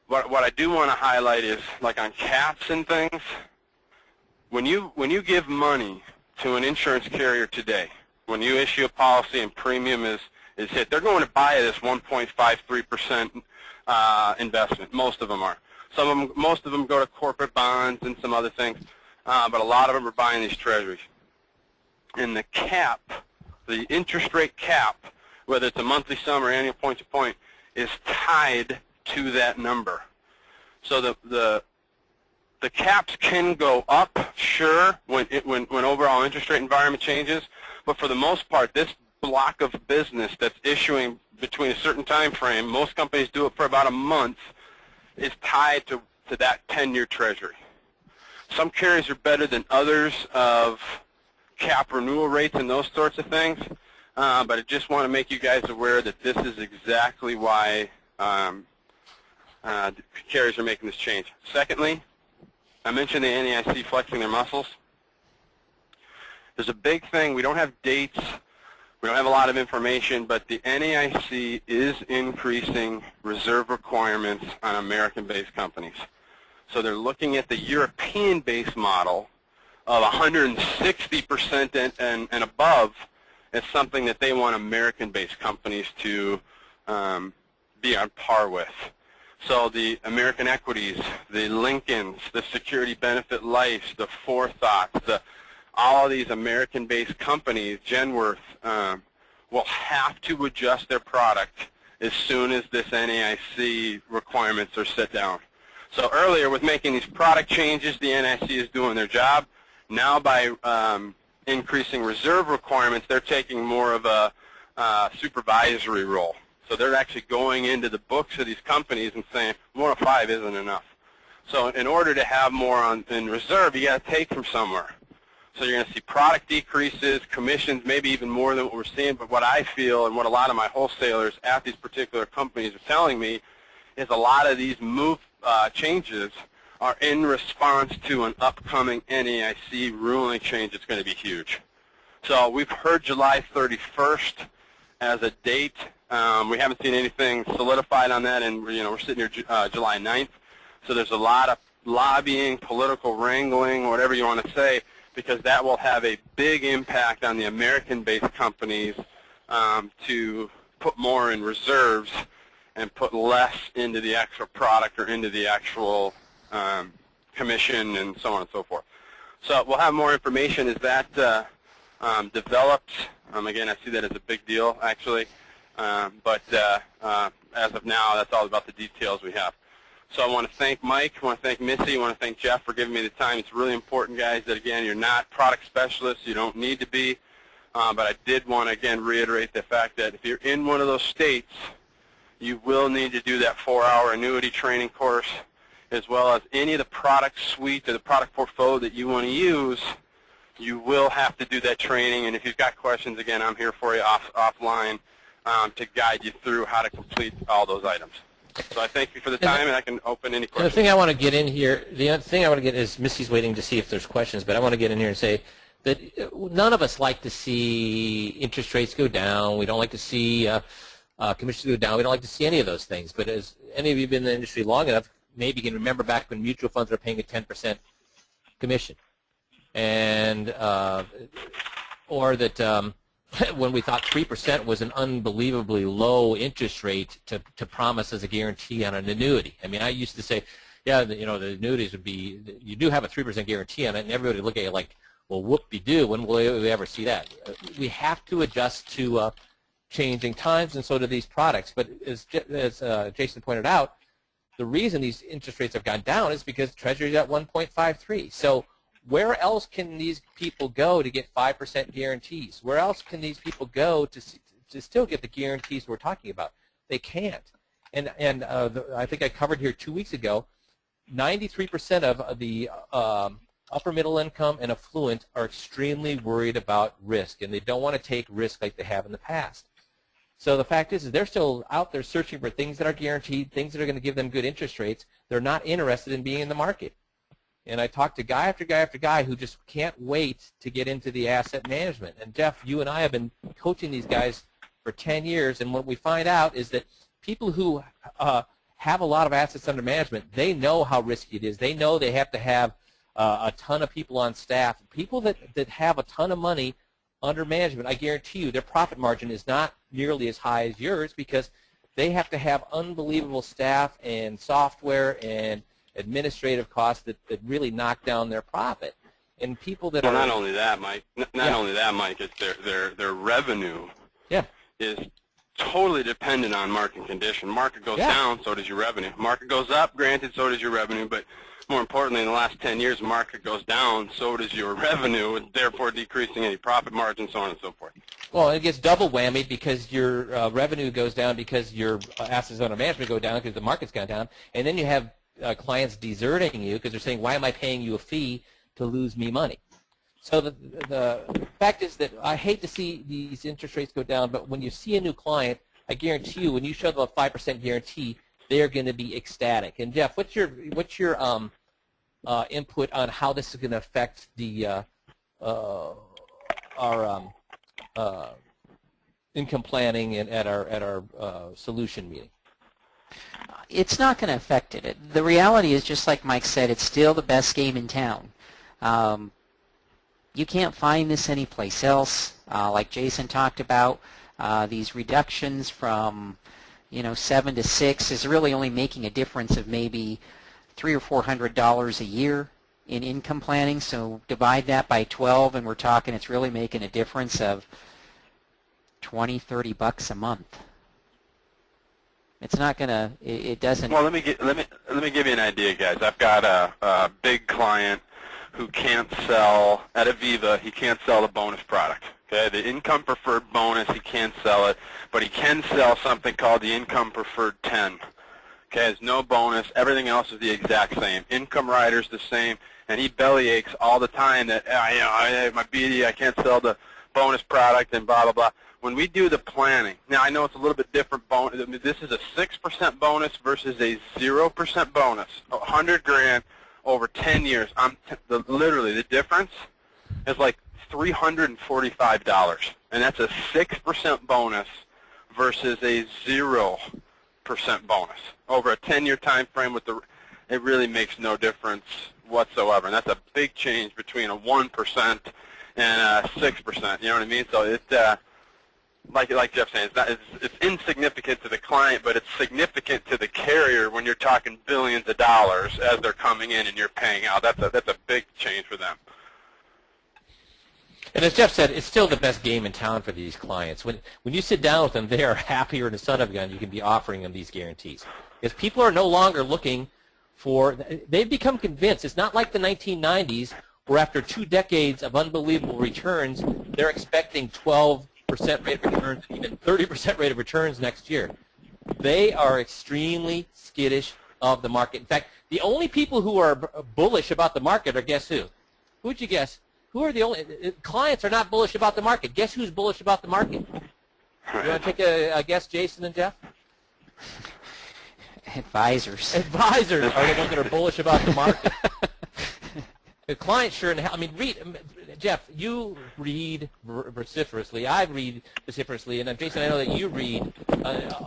What I do want to highlight is, like on caps and things, when you give money to an insurance carrier today, when you issue a policy and premium is hit, they're going to buy this 1.53% investment. Most of them are. Most of them go to corporate bonds and some other things, but a lot of them are buying these treasuries. And the cap, the interest rate cap, whether it's a monthly sum or annual point to point, is tied to that number. So the caps can go up, sure, when overall interest rate environment changes, but for the most part, this block of business that's issuing between a certain time frame, most companies do it for about a month, is tied to that 10-year treasury. Some carriers are better than others of cap renewal rates and those sorts of things, but I just want to make you guys aware that this is exactly why carriers are making this change. Secondly, I mentioned the NAIC flexing their muscles. There's a big thing. We don't have dates. We don't have a lot of information, but the NAIC is increasing reserve requirements on American-based companies. So they're looking at the European-based model of 160% and above as something that they want American-based companies to be on par with. So the American Equities, the Lincolns, the Security Benefit Lifes, the Forethoughts, all of these American-based companies, Genworth, will have to adjust their product as soon as this NAIC requirements are set down. So earlier, with making these product changes, the NAIC is doing their job. Now by increasing reserve requirements, they're taking more of a supervisory role. So they're actually going into the books of these companies and saying 105 isn't enough. So in order to have more in reserve, you got to take from somewhere. So you're going to see product decreases, commissions, maybe even more than what we're seeing. But what I feel and what a lot of my wholesalers at these particular companies are telling me is a lot of these changes are in response to an upcoming NAIC ruling change that's going to be huge. So we've heard July 31st as a date. We haven't seen anything solidified on that, and we're sitting here July 9th. So there's a lot of lobbying, political wrangling, whatever you want to say, because that will have a big impact on the American-based companies to put more in reserves and put less into the actual product or into the actual commission and so on and so forth. So we'll have more information as that developed. Again, I see that as a big deal, actually. But as of now, that's all about the details we have. So I want to thank Mike, I want to thank Missy, I want to thank Jeff for giving me the time. It's really important, guys, that, again, you're not product specialists. You don't need to be. But I did want to, again, reiterate the fact that if you're in one of those states, you will need to do that 4-hour annuity training course, as well as any of the product suite or the product portfolio that you want to use. You will have to do that training. And if you've got questions, again, I'm here for you offline to guide you through how to complete all those items. So I thank you for the time, and I can open any questions. The thing I want to get in here, the other thing I want to get is Missy's waiting to see if there's questions, but I want to get in here and say that none of us like to see interest rates go down. We don't like to see commissions go down. We don't like to see any of those things. But as any of you have been in the industry long enough, maybe you can remember back when mutual funds were paying a 10% commission, and or that when we thought 3% was an unbelievably low interest rate to promise as a guarantee on an annuity. I mean, I used to say, yeah, the annuities would be, you do have a 3% guarantee on it, and everybody would look at you like, well, whoop-de-doo, when will we ever see that? We have to adjust to changing times, and so do these products. But as Jason pointed out, the reason these interest rates have gone down is because Treasury's at 1.53. So where else can these people go to get 5% guarantees? Where else can these people go to still get the guarantees we're talking about? They can't. And I think I covered here 2 weeks ago, 93% of the upper middle income and affluent are extremely worried about risk, and they don't want to take risk like they have in the past. So the fact is they're still out there searching for things that are guaranteed, things that are going to give them good interest rates. They're not interested in being in the market. And I talked to guy after guy after guy who just can't wait to get into the asset management. And Jeff, you and I have been coaching these guys for 10 years, and what we find out is that people who have a lot of assets under management, they know how risky it is. They know they have to have a ton of people on staff. People that have a ton of money under management, I guarantee you their profit margin is not nearly as high as yours because they have to have unbelievable staff and software and administrative costs that really knock down their profit. And people that are not only that, Mike. Not only that, Mike. It's their revenue. Yeah. Is totally dependent on market condition. Market goes down, so does your revenue. Market goes up, granted, so does your revenue. But more importantly, in the last 10 years, market goes down, so does your revenue, therefore decreasing any profit margin, so on and so forth. Well, it gets double whammy because your revenue goes down because your assets under management go down because the market's gone down, and then you have clients deserting you because they're saying, why am I paying you a fee to lose me money? So the fact is that I hate to see these interest rates go down, but when you see a new client, I guarantee you when you show them a 5% guarantee, they're going to be ecstatic. And Jeff, what's your input on how this is going to affect the our income planning and at our solution meeting? It's not going to affect it. The reality is, just like Mike said, it's still the best game in town. You can't find this anyplace else. Like Jason talked about, these reductions from 7 to 6 is really only making a difference of maybe $300 or $400 a year in income planning. So divide that by 12, and we're talking it's really making a difference of $20-$30 a month. It's not gonna. It doesn't. Well, let me give you an idea, guys. I've got a big client who can't sell at Aviva. He can't sell the bonus product. Okay, the income preferred bonus, he can't sell it, but he can sell something called the income preferred 10. Okay, there's no bonus. Everything else is the exact same. Income rider's the same, and he belly aches all the time that my BD, I can't sell the bonus product and blah blah blah. When we do the planning, now I know it's a little bit different bonus. I mean, this is a 6% bonus versus a 0% bonus. $100,000 over 10 years. Literally, the difference is like $345, and that's a 6% bonus versus a 0% bonus over a 10-year time frame. It really makes no difference whatsoever, and that's a big change between a 1% and a 6%. You know what I mean? So it's like Jeff's saying, it's insignificant to the client, but it's significant to the carrier when you're talking billions of dollars as they're coming in and you're paying out. That's a big change for them. And as Jeff said, it's still the best game in town for these clients. When you sit down with them, they are happier in the son of a gun you can be offering them these guarantees. Because people are no longer looking for, they've become convinced. It's not like the 1990s where after 2 decades of unbelievable returns, they're expecting 12% rate of returns and even 30% rate of returns next year. They are extremely skittish of the market. In fact, the only people who are bullish about the market are, guess who? Who'd you guess? Who are the only clients are not bullish about the market? Guess who's bullish about the market? You want to take a guess, Jason and Jeff? Advisors. Advisors are the ones that are bullish about the market. The clients sure in hell. I mean, Jeff, you read vociferously. I read vociferously, and Jason, I know that you read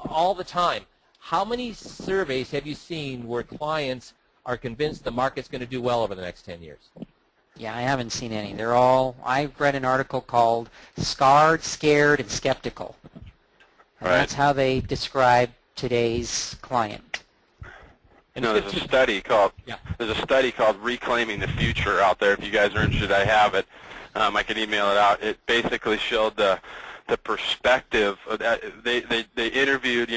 all the time. How many surveys have you seen where clients are convinced the market's going to do well over the next 10 years? Yeah, I haven't seen any. They're all, I read an article called Scarred, Scared, and Skeptical. And that's how they describe today's client. You know, there's a study called Reclaiming the Future out there. If you guys are interested, I have it. I can email it out. It basically showed the perspective. They interviewed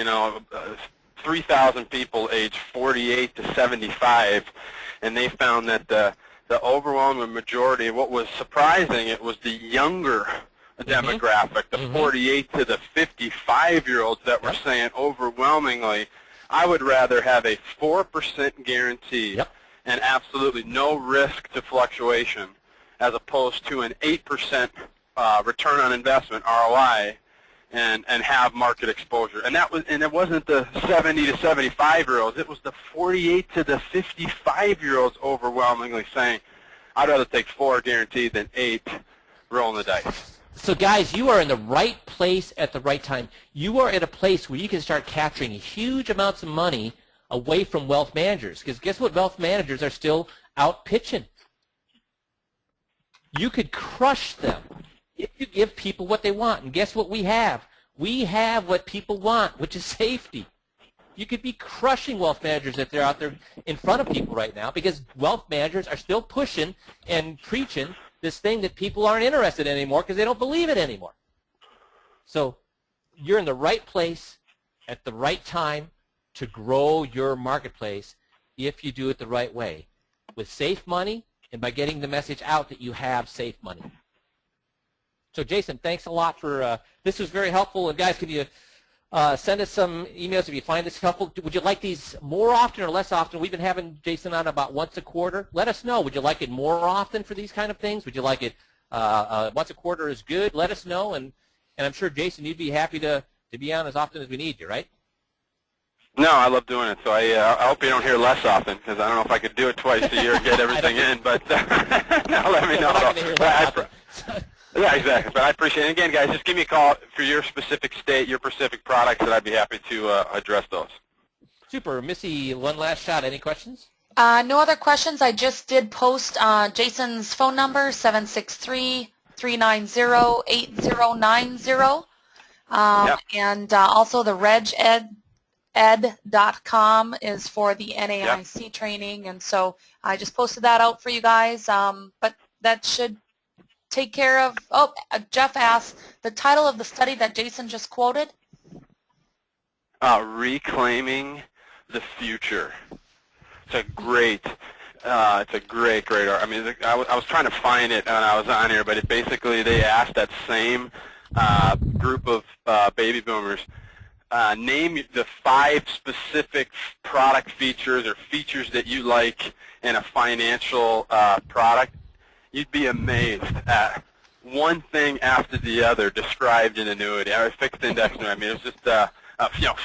3,000 people aged 48 to 75, and they found that the overwhelming majority, what was surprising, it was the younger demographic, the 48 to the 55-year-olds that were saying overwhelmingly, I would rather have a 4% guarantee and absolutely no risk to fluctuation as opposed to an 8% return on investment, ROI, and have market exposure. And it wasn't the 70 to 75-year-olds. It was the 48 to the 55-year-olds overwhelmingly saying, I'd rather take 4 guaranteed than 8 rolling the dice. So, guys, you are in the right place at the right time. You are at a place where you can start capturing huge amounts of money away from wealth managers. Because guess what? Wealth managers are still out pitching. You could crush them if you give people what they want. And guess what we have? We have what people want, which is safety. You could be crushing wealth managers if they're out there in front of people right now, because wealth managers are still pushing and preaching this thing that people aren't interested in anymore because they don't believe it anymore. So you're in the right place at the right time to grow your marketplace if you do it the right way, with safe money and by getting the message out that you have safe money. So Jason, thanks a lot for this was very helpful. And guys, can you send us some emails if you find this helpful? Would you like these more often or less often? We've been having Jason on about once a quarter. Let us know. Would you like it more often for these kind of things? Would you like it once a quarter is good? Let us know. And I'm sure, Jason, you'd be happy to be on as often as we need you, right? No, I love doing it. So I hope you don't hear less often, because I don't know if I could do it twice a year and get everything in. But no, let me know. Yeah, exactly. But I appreciate it. And again, guys, just give me a call for your specific state, your specific products, and I'd be happy to address those. Super. Missy, one last shot. Any questions? No other questions. I just did post Jason's phone number, 763-390-8090. And also the reged.com is for the NAIC training. And so I just posted that out for you guys. But that should take care of, Jeff asked, the title of the study that Jason just quoted? Reclaiming the Future. It's a great art. I mean, I was trying to find it when I was on here, but it basically, they asked that same group of baby boomers, name the 5 specific product features or features that you like in a financial product. You'd be amazed at one thing after the other described in annuity, or fixed index annuity. I mean, it was just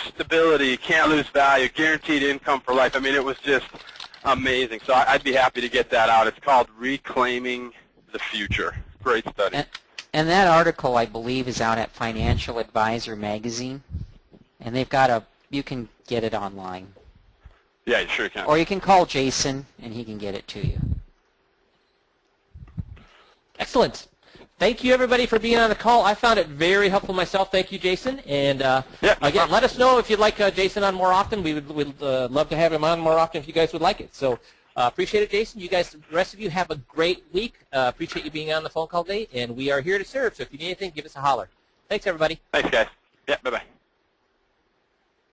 stability, can't lose value, guaranteed income for life. I mean, it was just amazing. So I'd be happy to get that out. It's called Reclaiming the Future. Great study. And that article, I believe, is out at Financial Advisor magazine, and they've got you can get it online. Yeah, you sure can. Or you can call Jason, and he can get it to you. Excellent. Thank you, everybody, for being on the call. I found it very helpful myself. Thank you, Jason. And again, let us know if you'd like Jason on more often. We would love to have him on more often if you guys would like it. So Appreciate it, Jason. You guys, the rest of you, have a great week. Appreciate you being on the phone call today, and we are here to serve. So if you need anything, give us a holler. Thanks, everybody. Thanks, guys. Yeah, bye-bye.